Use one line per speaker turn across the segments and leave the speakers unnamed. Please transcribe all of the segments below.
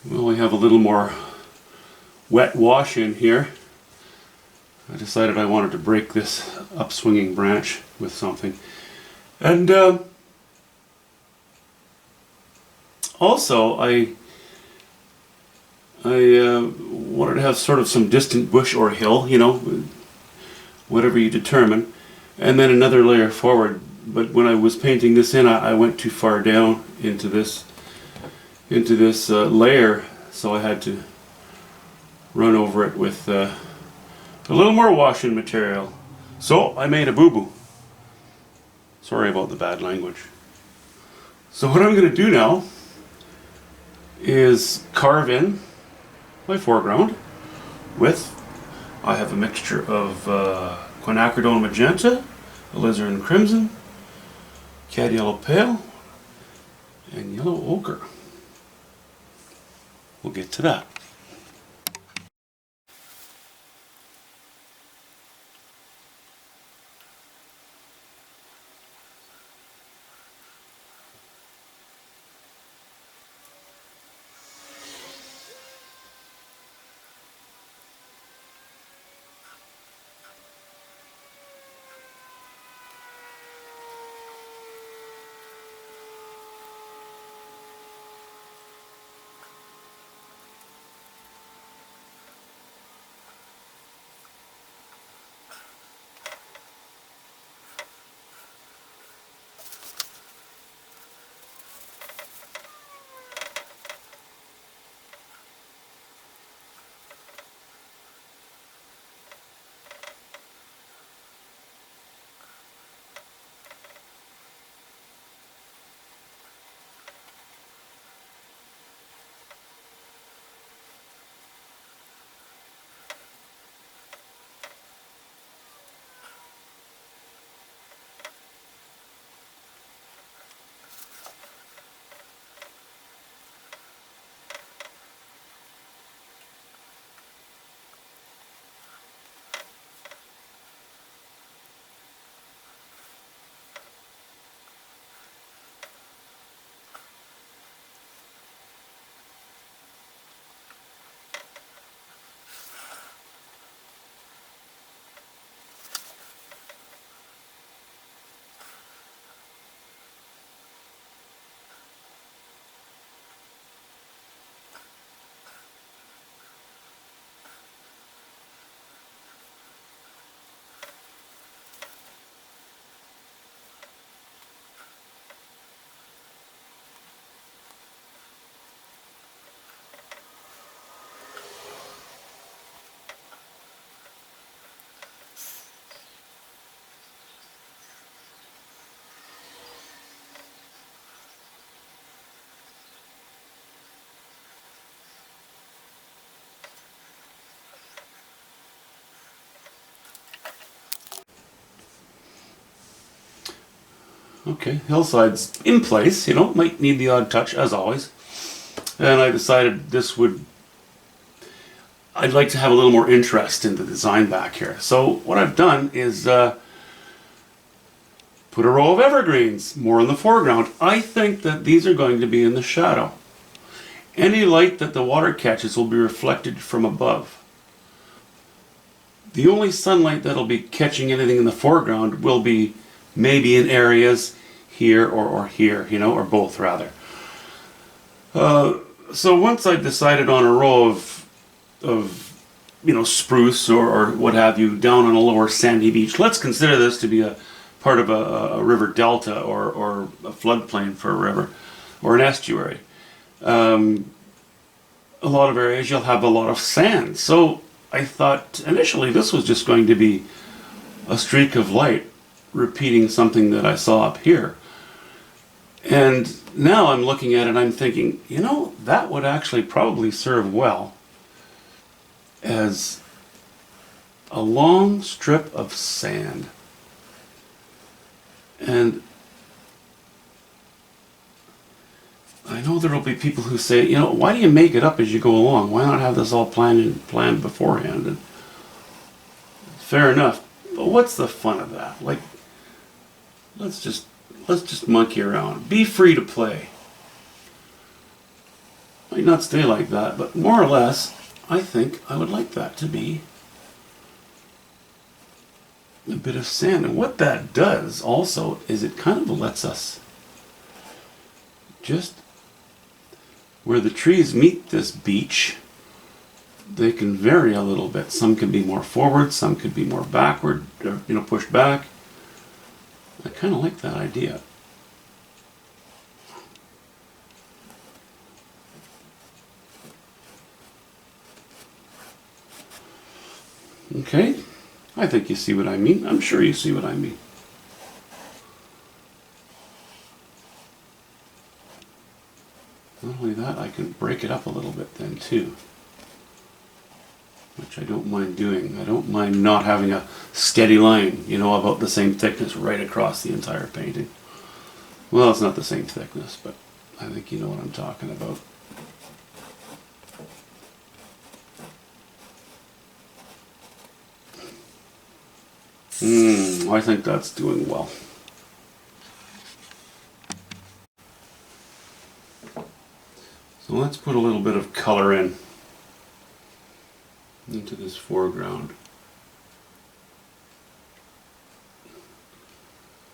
Well, we have a little more wet wash in here. I decided I wanted to break this upswinging branch with something. And also I wanted to have sort of some distant bush or hill, you know, whatever you determine, and then another layer forward. But when I was painting this in, I went too far down into this layer, so I had to run over it with a little more washing material. So I made a boo-boo. Sorry about the bad language. So what I'm going to do now is carve in my foreground with, I have a mixture of quinacridone magenta, alizarin crimson, cad yellow pale, and yellow ochre. We'll get to that. Okay, hillside's in place, you know, might need the odd touch as always. And I decided I'd like to have a little more interest in the design back here. So what I've done is put a row of evergreens more in the foreground. I think that these are going to be in the shadow. Any light that the water catches will be reflected from above. The only sunlight that'll be catching anything in the foreground will be maybe in areas here or here, you know, or both rather. So once I decided on a row of you know, spruce or what have you down on a lower sandy beach, let's consider this to be a part of a river delta or a floodplain for a river or an estuary. A lot of areas you'll have a lot of sand. So I thought initially this was just going to be a streak of light repeating something that I saw up here. And now I'm looking at it and I'm thinking, you know, that would actually probably serve well as a long strip of sand. And I know there will be people who say, you know, why do you make it up as you go along? Why not have this all planned beforehand? And fair enough. But what's the fun of that? Like, let's just monkey around. Be free to play. Might not stay like that, but more or less, I think I would like that to be a bit of sand. And what that does also is it kind of lets us just where the trees meet this beach, they can vary a little bit. Some can be more forward, some could be more backward, or, pushed back. I kind of like that idea. Okay, I think you see what I mean. I'm sure you see what I mean. Not only that, I can break it up a little bit then too, which I don't mind doing. I don't mind not having a steady line, about the same thickness right across the entire painting. Well, it's not the same thickness, but I think you know what I'm talking about. I think that's doing well. So let's put a little bit of color into this foreground.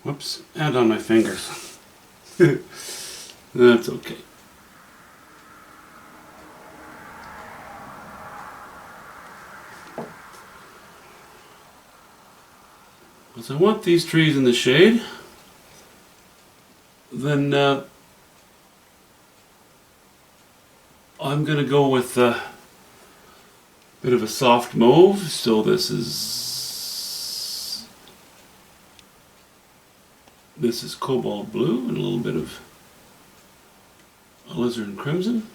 Whoops, and on my fingers. That's okay. Because I want these trees in the shade, then I'm going to go with a bit of a soft mauve. So this is cobalt blue and a little bit of alizarin crimson.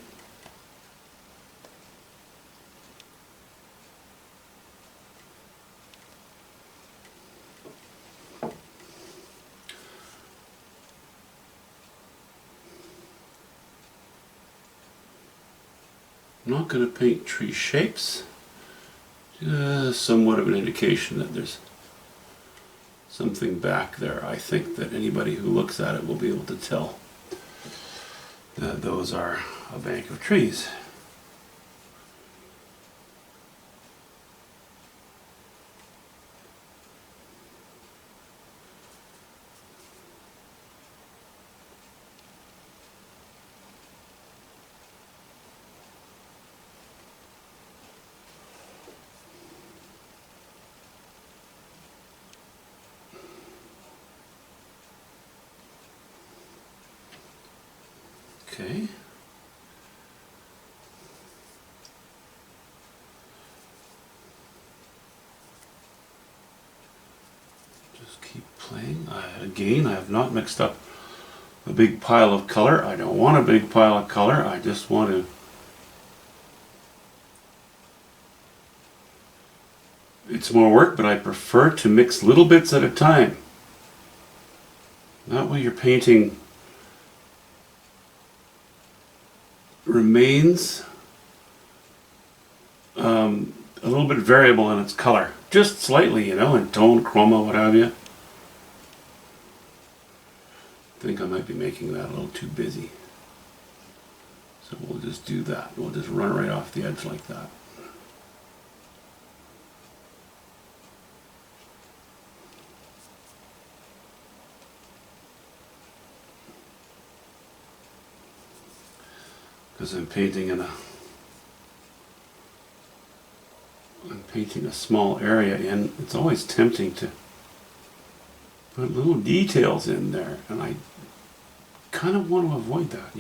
I'm not going to paint tree shapes. Just somewhat of an indication that there's something back there. I think that anybody who looks at it will be able to tell that those are a bank of trees. Okay. Just keep playing. Again, I have not mixed up a big pile of color. I don't want a big pile of color. I just want to it's more work, but I prefer to mix little bits at a time. That way your painting remains a little bit variable in its color. Just slightly, in tone, chroma, what have you. I think I might be making that a little too busy. So we'll just do that. We'll just run right off the edge like that. Because I'm painting a small area in. It's always tempting to put little details in there, and I kind of want to avoid that,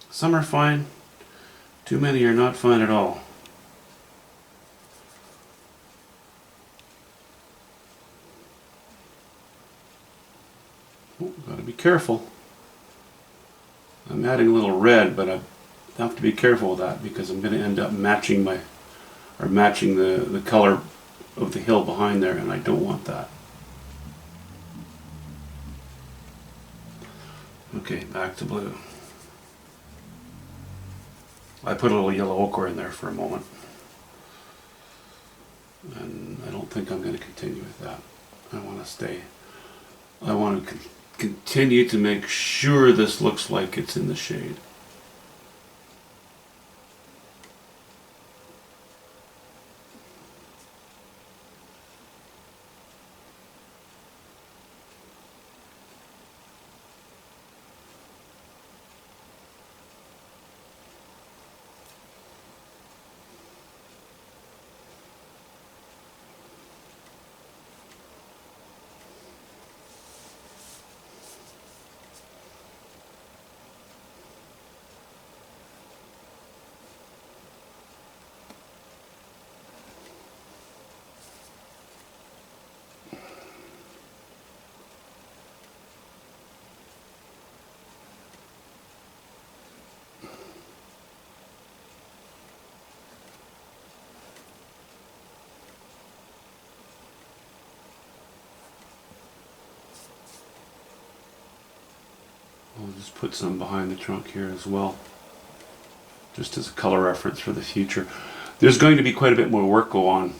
Some are fine, too many are not fine at all. Oh, gotta be careful. I'm adding a little red, but I have to be careful with that because I'm going to end up matching the color of the hill behind there, and I don't want that. Okay, back to blue. I put a little yellow ochre in there for a moment, and I don't think I'm going to continue with that. I want to continue to make sure this looks like it's in the shade. I'll just put some behind the trunk here as well, just as a color reference for the future. There's going to be quite a bit more work go on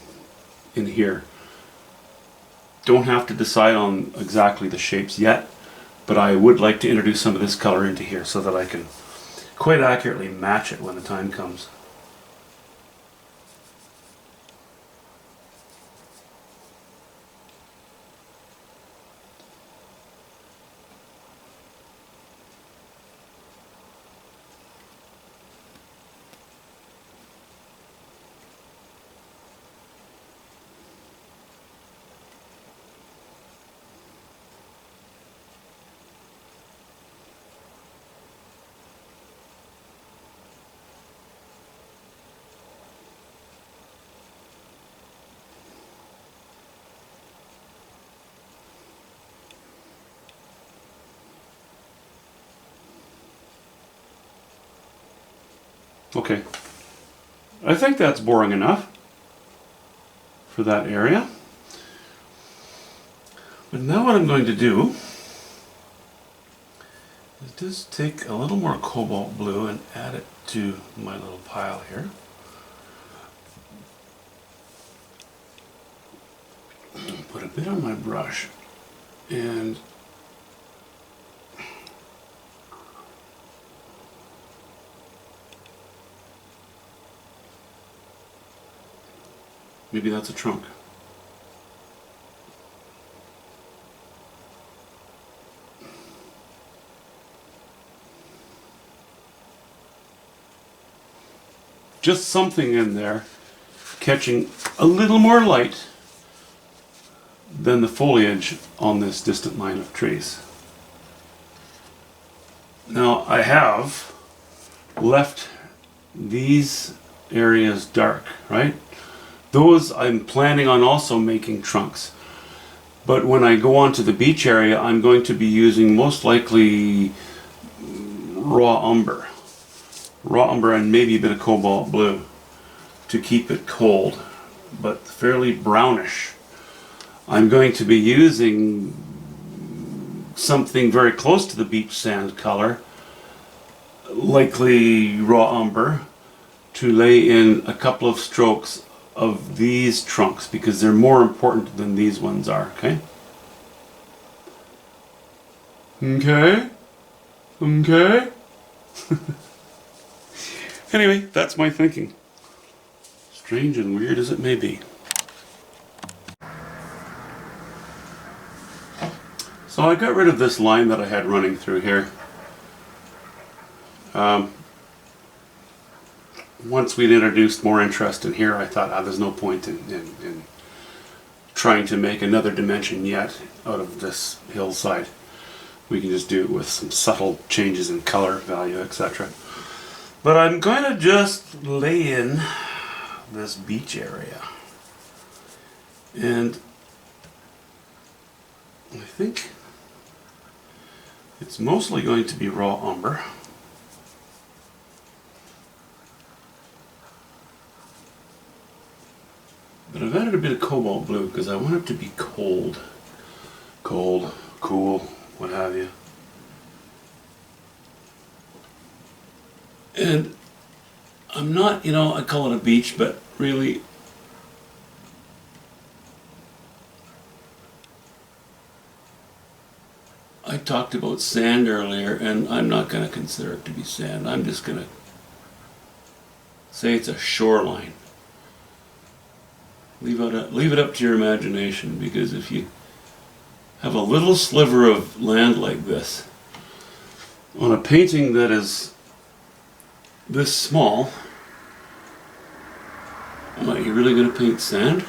in here. Don't have to decide on exactly the shapes yet, but I would like to introduce some of this color into here so that I can quite accurately match it when the time comes. Okay, I think that's boring enough for that area. But now what I'm going to do is just take a little more cobalt blue and add it to my little pile here. Put a bit on my brush and maybe that's a trunk. Just something in there catching a little more light than the foliage on this distant line of trees. Now I have left these areas dark, right? Those I'm planning on also making trunks. But when I go on to the beach area, I'm going to be using most likely raw umber. Raw umber and maybe a bit of cobalt blue to keep it cold, but fairly brownish. I'm going to be using something very close to the beach sand color, likely raw umber, to lay in a couple of strokes of these trunks because they're more important than these ones are, okay? Okay? Okay? Anyway, that's my thinking. Strange and weird as it may be. So I got rid of this line that I had running through here. Once we'd introduced more interest in here, I thought, there's no point in trying to make another dimension yet out of this hillside. We can just do it with some subtle changes in color, value, etc. But I'm going to just lay in this beach area. And I think it's mostly going to be raw umber. But I've added a bit of cobalt blue because I want it to be cold. Cold, cool, what have you. And I'm not, I call it a beach, but really I talked about sand earlier, and I'm not going to consider it to be sand. I'm just going to say it's a shoreline. Leave it up to your imagination, because if you have a little sliver of land like this on a painting that is this small, are you really going to paint sand?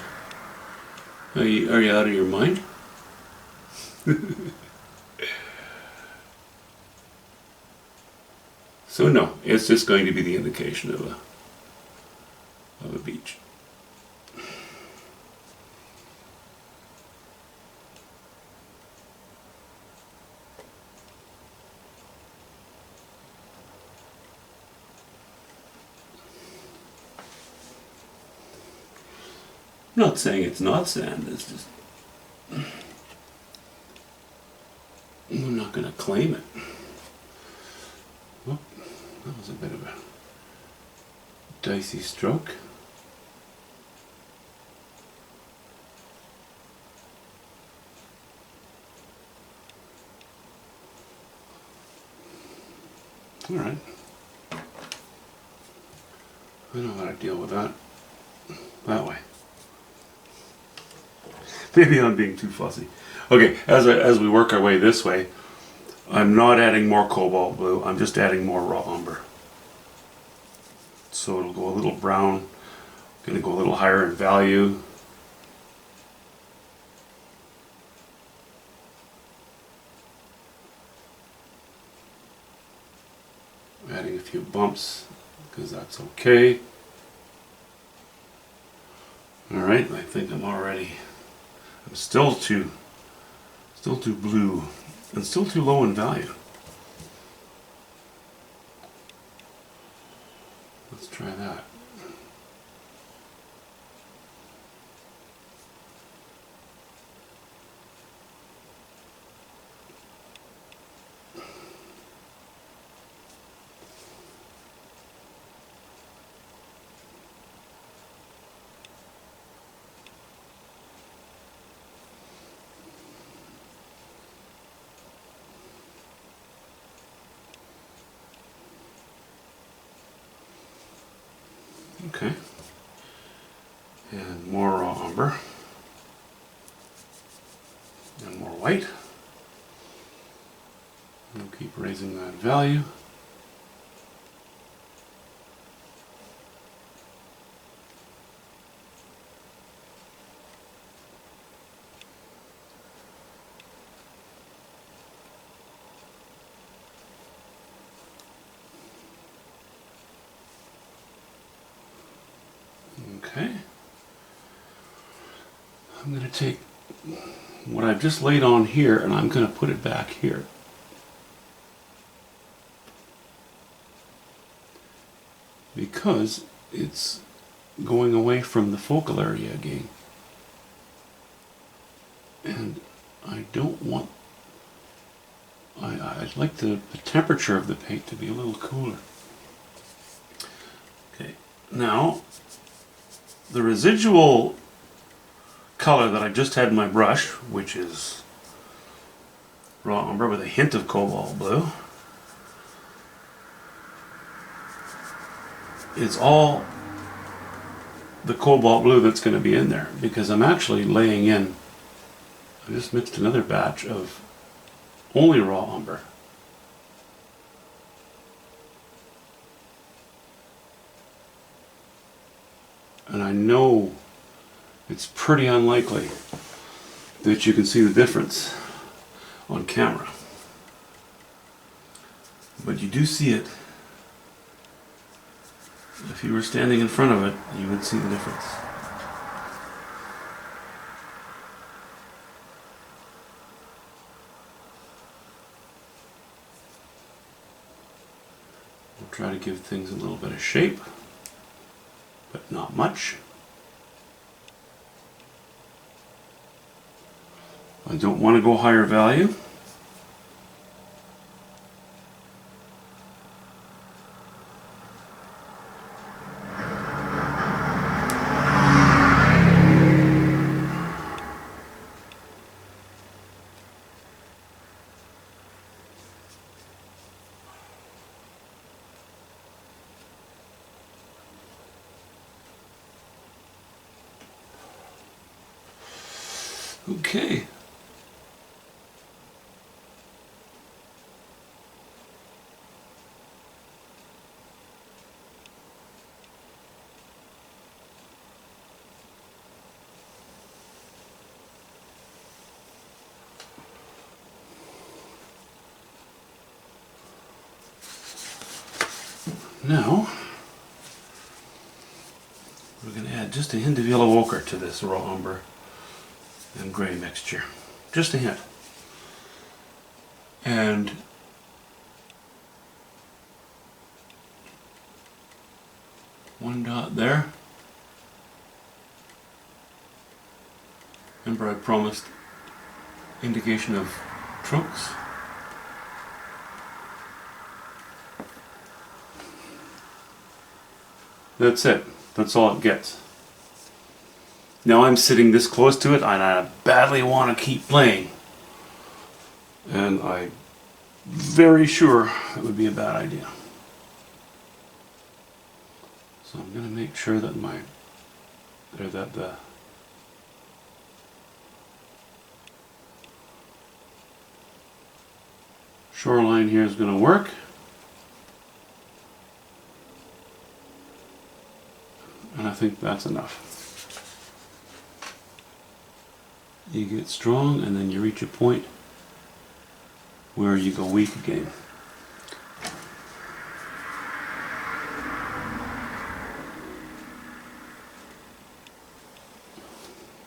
Are you out of your mind? So no, it's just going to be the indication of a beach. I'm not saying it's not sand, it's just I'm not going to claim it. Oh, that was a bit of a dicey stroke. All right. I know how to deal with that way. Maybe I'm being too fussy. Okay, as we work our way this way, I'm not adding more cobalt blue, I'm just adding more raw umber. So it'll go a little brown, gonna go a little higher in value. Adding a few bumps, because that's okay. Alright, I think I'm still too blue and still too low in value. Let's try that. Okay, and more raw umber, and more white. We'll keep raising that value. Okay, I'm going to take what I've just laid on here and I'm going to put it back here. Because it's going away from the focal area again. And I don't want, I'd like the temperature of the paint to be a little cooler. Okay, now the residual color that I just had in my brush, which is raw umber with a hint of cobalt blue, it's all the cobalt blue that's going to be in there, because I'm actually laying in, I just mixed another batch of only raw umber. And I know it's pretty unlikely that you can see the difference on camera. But you do see it. If you were standing in front of it, you would see the difference. We'll try to give things a little bit of shape, but not much. I don't want to go higher value. Okay. Now, we're going to add just a hint of yellow ochre to this raw umber and gray mixture. Just a hint. And one dot there. Remember I promised indication of trunks. That's it. That's all it gets. Now I'm sitting this close to it and I badly want to keep playing. And I'm very sure it would be a bad idea. So I'm going to make sure that the shoreline here is going to work. And I think that's enough. You get strong and then you reach a point where you go weak again.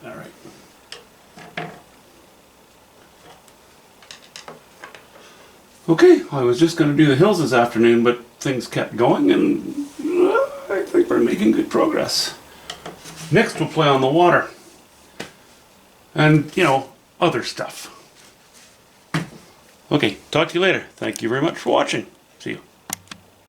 All right. Okay, I was just going to do the hills this afternoon, but things kept going and I think we're making good progress. Next we'll play on the water. And, you know, other stuff. Okay, talk to you later. Thank you very much for watching.